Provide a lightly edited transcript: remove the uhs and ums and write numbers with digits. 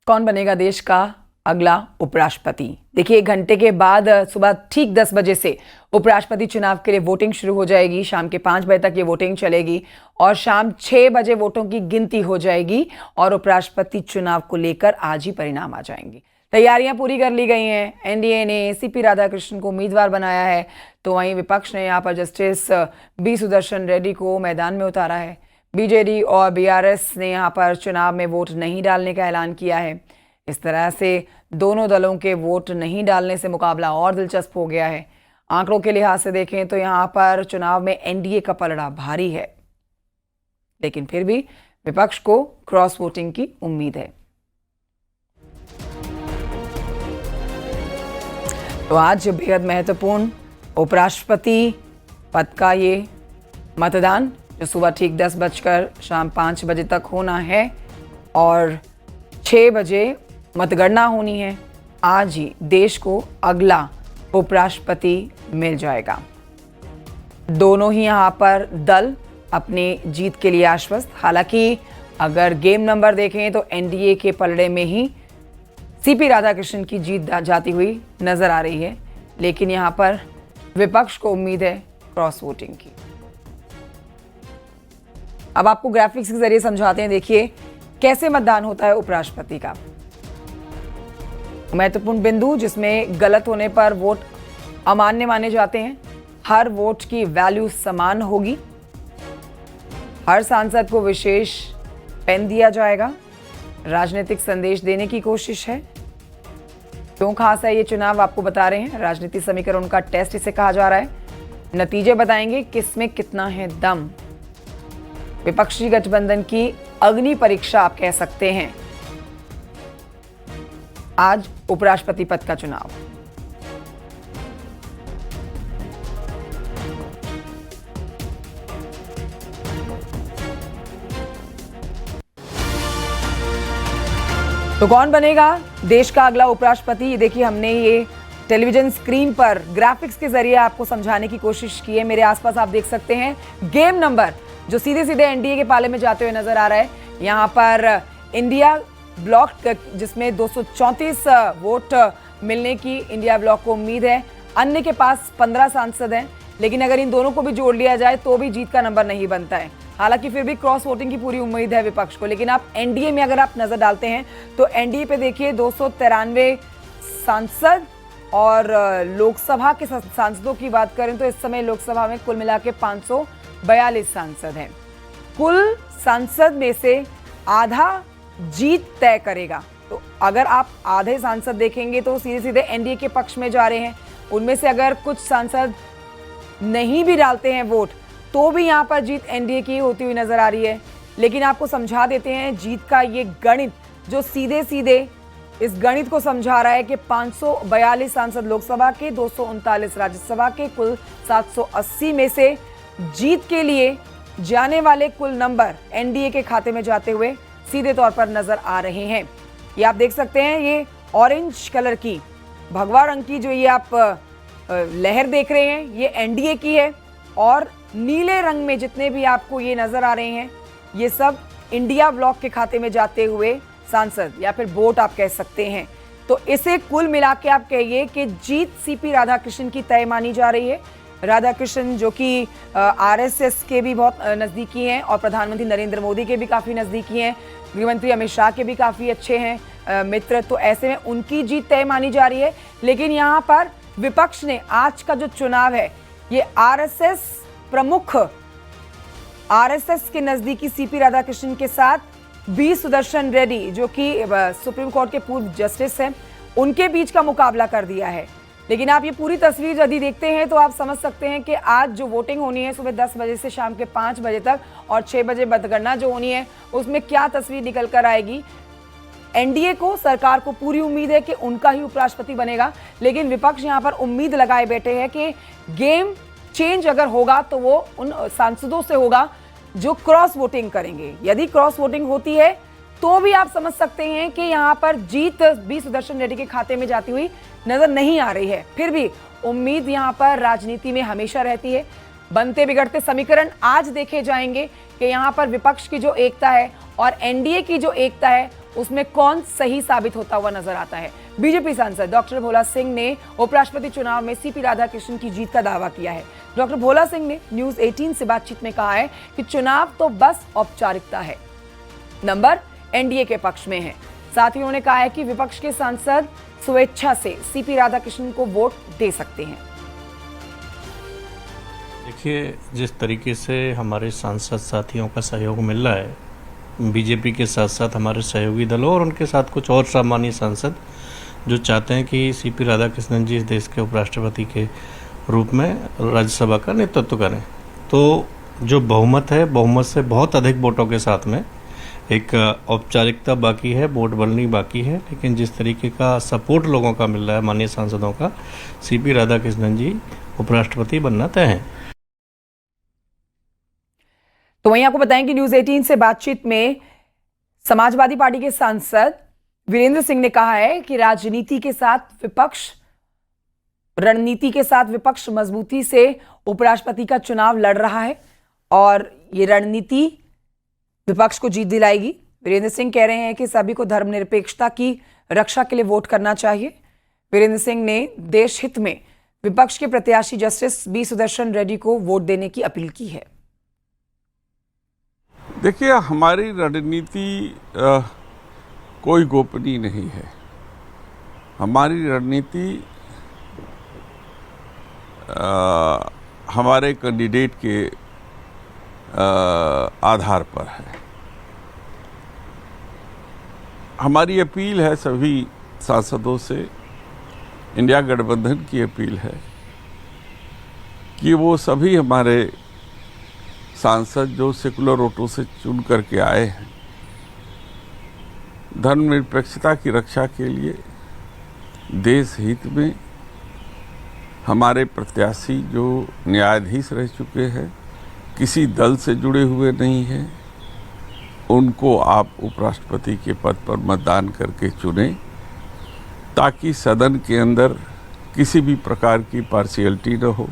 कौन बनेगा देश का अगला उपराष्ट्रपति। देखिए, 1 घंटे के बाद सुबह ठीक 10 बजे से उपराष्ट्रपति चुनाव के लिए वोटिंग शुरू हो जाएगी। शाम के 5 बजे तक ये वोटिंग चलेगी और शाम 6 बजे वोटों की गिनती हो जाएगी और उपराष्ट्रपति चुनाव को लेकर आज ही परिणाम आ जाएंगे। तैयारियां पूरी कर ली गई हैं। एनडीए ने सीपी राधाकृष्णन को उम्मीदवार बनाया है, तो वहीं विपक्ष ने यहाँ पर जस्टिस बी सुदर्शन रेड्डी को मैदान में उतारा है। बीजेडी और बीआरएस ने यहाँ पर चुनाव में वोट नहीं डालने का ऐलान किया है। इस तरह से दोनों दलों के वोट नहीं डालने से मुकाबला और दिलचस्प हो गया है। आंकड़ों के लिहाज से देखें तो यहाँ पर चुनाव में एनडीए का पलड़ा भारी है, लेकिन फिर भी विपक्ष को क्रॉस वोटिंग की उम्मीद है। तो आज बेहद महत्वपूर्ण उपराष्ट्रपति पद का ये मतदान जो सुबह ठीक 10 बजकर शाम 5 बजे तक होना है और 6 बजे मतगणना होनी है। आज ही देश को अगला उपराष्ट्रपति मिल जाएगा। दोनों ही यहाँ पर दल अपने जीत के लिए आश्वस्त। हालांकि अगर गेम नंबर देखें तो एनडीए के पलड़े में ही सीपी राधाकृष्णन की जीत जाती हुई नजर आ रही है, लेकिन यहाँ पर विपक्ष को उम्मीद है क्रॉस वोटिंग की। अब आपको ग्राफिक्स के जरिए समझाते हैं। देखिए कैसे मतदान होता है उपराष्ट्रपति का। महत्वपूर्ण बिंदु जिसमें गलत होने पर वोट अमान्य माने जाते हैं। हर वोट की वैल्यू समान होगी। हर सांसद को विशेष पेन दिया जाएगा। राजनीतिक संदेश देने की कोशिश है। क्यों खास है ये चुनाव, आपको बता रहे हैं। राजनीतिक समीकरण का टेस्ट इसे कहा जा रहा है। नतीजे बताएंगे किसमें कितना है दम। विपक्षी गठबंधन की अग्नि परीक्षा आप कह सकते हैं आज उपराष्ट्रपति पद का चुनाव। तो कौन बनेगा देश का अगला उपराष्ट्रपति, ये देखिए हमने ये टेलीविजन स्क्रीन पर ग्राफिक्स के जरिए आपको समझाने की कोशिश की है। मेरे आसपास आप देख सकते हैं गेम नंबर जो सीधे सीधे एनडीए के पाले में जाते हुए नजर आ रहा है। यहाँ पर इंडिया ब्लॉक जिसमें 234 वोट मिलने की इंडिया ब्लॉक को उम्मीद है। अन्य के पास 15 सांसद हैं, लेकिन अगर इन दोनों को भी जोड़ लिया जाए तो भी जीत का नंबर नहीं बनता है। हालांकि फिर भी क्रॉस वोटिंग की पूरी उम्मीद है विपक्ष को। लेकिन आप एनडीए में अगर आप नजर डालते हैं तो एनडीए पे देखिए 293 सांसद और लोकसभा के सांसदों की बात करें तो इस समय लोकसभा में कुल मिला के 542 सांसद हैं। कुल सांसद में से आधा जीत तय करेगा। तो अगर आप आधे सांसद देखेंगे तो सीधे सीधे एनडीए के पक्ष में जा रहे हैं। उनमें से अगर कुछ सांसद नहीं भी डालते हैं वोट तो भी यहाँ पर जीत एनडीए की होती हुई नजर आ रही है। लेकिन आपको समझा देते हैं जीत का ये गणित जो सीधे सीधे इस गणित को समझा रहा है कि 542 सांसद लोकसभा के, 239 राज्यसभा के, कुल 780 में से जीत के लिए जाने वाले कुल नंबर एनडीए के खाते में जाते हुए सीधे तौर पर नजर आ रहे हैं। ये आप देख सकते हैं, ये ऑरेंज कलर की भगवा रंग की जो ये आप लहर देख रहे हैं ये एनडीए की है और नीले रंग में जितने भी आपको ये नजर आ रहे हैं ये सब इंडिया ब्लॉक के खाते में जाते हुए सांसद या फिर वोट आप कह सकते हैं। तो इसे कुल मिला के आप कहिए कि जीत सीपी राधाकृष्णन की तय मानी जा रही है। राधाकृष्णन जो कि आरएसएस के भी बहुत नज़दीकी हैं और प्रधानमंत्री नरेंद्र मोदी के भी काफ़ी नज़दीकी हैं। गृहमंत्री अमित शाह के भी काफ़ी अच्छे हैं मित्र। तो ऐसे में उनकी जीत तय मानी जा रही है। लेकिन यहाँ पर विपक्ष ने आज का जो चुनाव है ये आरएसएस प्रमुख, आरएसएस के नज़दीकी सीपी राधाकृष्णन के साथ बी सुदर्शन रेड्डी जो कि सुप्रीम कोर्ट के पूर्व जस्टिस हैं, उनके बीच का मुकाबला कर दिया है। लेकिन आप ये पूरी तस्वीर यदि देखते हैं तो आप समझ सकते हैं कि आज जो वोटिंग होनी है सुबह 10 बजे से शाम के 5 बजे तक और 6 बजे मतगणना जो होनी है उसमें क्या तस्वीर निकल कर आएगी। एनडीए को, सरकार को पूरी उम्मीद है कि उनका ही उपराष्ट्रपति बनेगा। लेकिन विपक्ष यहाँ पर उम्मीद लगाए बैठे हैं कि गेम चेंज अगर होगा तो वो उन सांसदों से होगा जो क्रॉस वोटिंग करेंगे। यदि क्रॉस वोटिंग होती है तो भी आप समझ सकते हैं कि यहाँ पर जीत बी सुदर्शन रेड्डी के खाते में जाती हुई नजर नहीं आ रही है। फिर भी उम्मीद यहाँ पर राजनीति में हमेशा रहती है। बनते बिगड़ते समीकरण आज देखे जाएंगे कि यहाँ पर विपक्ष की जो एकता है और एनडीए की जो एकता है उसमें कौन सही साबित होता हुआ नजर आता है। बीजेपी सांसद डॉक्टर भोला सिंह ने उपराष्ट्रपति चुनाव में सीपी राधाकृष्णन की जीत का दावा किया है। डॉक्टर भोला सिंह ने न्यूज 18 से बातचीत में कहा है कि चुनाव तो बस औपचारिकता है, नंबर एनडीए के पक्ष में है। साथ ही उन्होंने कहा है कि विपक्ष के सांसद स्वेच्छा से सीपी राधाकृष्णन को वोट दे सकते हैं। देखिए, जिस तरीके से हमारे सांसद साथियों का सहयोग मिल रहा है, बीजेपी के साथ साथ हमारे सहयोगी दलों और उनके साथ कुछ और सामान्य सांसद जो चाहते हैं कि सीपी राधाकृष्णन जी इस देश के उपराष्ट्रपति के रूप में राज्यसभा का नेतृत्व करें, तो जो बहुमत है, बहुमत से बहुत अधिक वोटों के साथ में एक औपचारिकता बाकी है, वोट बननी बाकी है, लेकिन जिस तरीके का सपोर्ट लोगों का मिल रहा है, माननीय सांसदों का, सीपी राधाकृष्णन जी उपराष्ट्रपति बनना तय है। तो वहीं आपको बताएं कि न्यूज 18 से बातचीत में समाजवादी पार्टी के सांसद वीरेंद्र सिंह ने कहा है कि रणनीति के साथ विपक्ष मजबूती से उपराष्ट्रपति का चुनाव लड़ रहा है और ये रणनीति विपक्ष को जीत दिलाएगी। वीरेंद्र सिंह कह रहे हैं कि सभी को धर्मनिरपेक्षता की रक्षा के लिए वोट करना चाहिए। वीरेंद्र सिंह ने देश हित में विपक्ष के प्रत्याशी जस्टिस बी सुदर्शन रेड्डी को वोट देने की अपील की है। देखिए, हमारी रणनीति कोई गोपनीय नहीं है। हमारी रणनीति हमारे कैंडिडेट के आधार पर है। हमारी अपील है सभी सांसदों से, इंडिया गठबंधन की अपील है कि वो सभी हमारे सांसद जो सेकुलर वोटों से चुन करके आए हैं, धर्मनिरपेक्षता की रक्षा के लिए देश हित में हमारे प्रत्याशी जो न्यायाधीश रह चुके हैं, किसी दल से जुड़े हुए नहीं हैं, उनको आप उपराष्ट्रपति के पद पर मतदान करके चुनें, ताकि सदन के अंदर किसी भी प्रकार की पार्शियलिटी न हो।